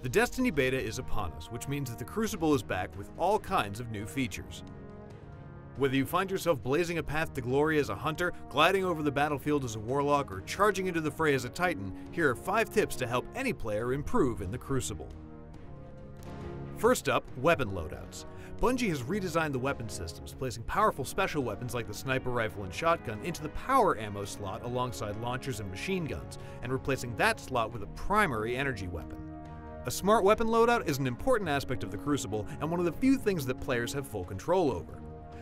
The Destiny beta is upon us, which means that the Crucible is back with all kinds of new features. Whether you find yourself blazing a path to glory as a hunter, gliding over the battlefield as a warlock, or charging into the fray as a titan, here are 5 tips to help any player improve in the Crucible. First up, weapon loadouts. Bungie has redesigned the weapon systems, placing powerful special weapons like the sniper rifle and shotgun into the power ammo slot alongside launchers and machine guns, and replacing that slot with a primary energy weapon. A smart weapon loadout is an important aspect of the Crucible and one of the few things that players have full control over.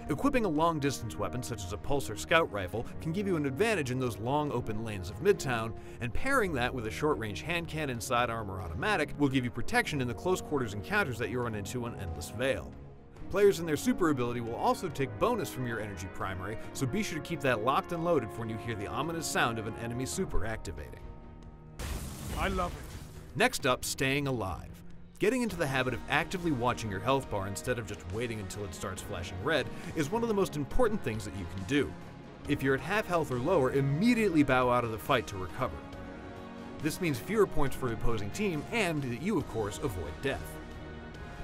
Equipping a long-distance weapon such as a pulse or scout rifle can give you an advantage in those long open lanes of Midtown, and pairing that with a short-range hand cannon, sidearm, or automatic will give you protection in the close-quarters encounters that you run into on Endless Vale. Players in their super ability will also take bonus from your energy primary, so be sure to keep that locked and loaded for when you hear the ominous sound of an enemy super activating. I love it. Next up, staying alive. Getting into the habit of actively watching your health bar instead of just waiting until it starts flashing red is one of the most important things that you can do. If you're at half health or lower, immediately bow out of the fight to recover. This means fewer points for the opposing team and that you, of course, avoid death.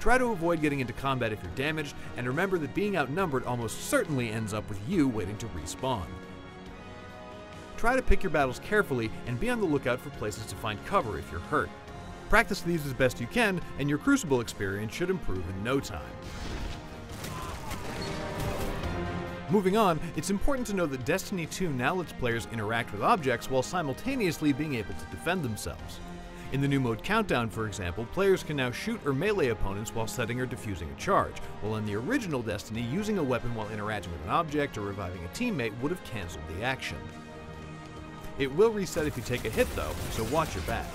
Try to avoid getting into combat if you're damaged, and remember that being outnumbered almost certainly ends up with you waiting to respawn. Try to pick your battles carefully and be on the lookout for places to find cover if you're hurt. Practice these as best you can, and your Crucible experience should improve in no time. Moving on, it's important to know that Destiny 2 now lets players interact with objects while simultaneously being able to defend themselves. In the new mode Countdown, for example, players can now shoot or melee opponents while setting or defusing a charge, while in the original Destiny, using a weapon while interacting with an object or reviving a teammate would have cancelled the action. It will reset if you take a hit though, so watch your back.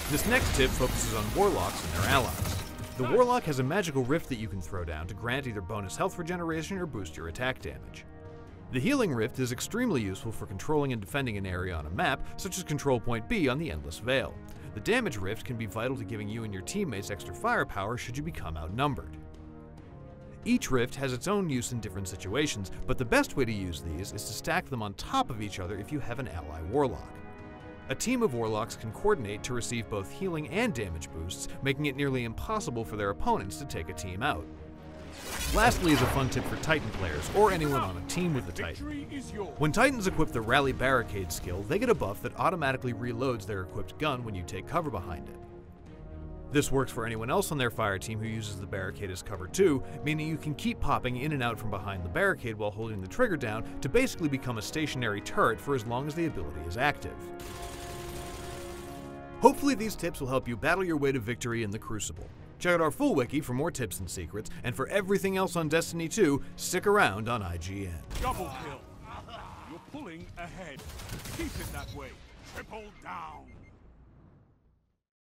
This next tip focuses on warlocks and their allies. The warlock has a magical rift that you can throw down to grant either bonus health regeneration or boost your attack damage. The healing rift is extremely useful for controlling and defending an area on a map, such as Control Point B on the Endless Vale. The damage rift can be vital to giving you and your teammates extra firepower should you become outnumbered. Each rift has its own use in different situations, but the best way to use these is to stack them on top of each other if you have an ally warlock. A team of warlocks can coordinate to receive both healing and damage boosts, making it nearly impossible for their opponents to take a team out. Lastly is a fun tip for Titan players, or anyone on a team with a Titan. When Titans equip the Rally Barricade skill, they get a buff that automatically reloads their equipped gun when you take cover behind it. This works for anyone else on their fire team who uses the barricade as cover too, meaning you can keep popping in and out from behind the barricade while holding the trigger down to basically become a stationary turret for as long as the ability is active. Hopefully these tips will help you battle your way to victory in the Crucible. Check out our full wiki for more tips and secrets, and for everything else on Destiny 2, stick around on IGN. Double kill. You're pulling ahead. Keep it that way. Triple down.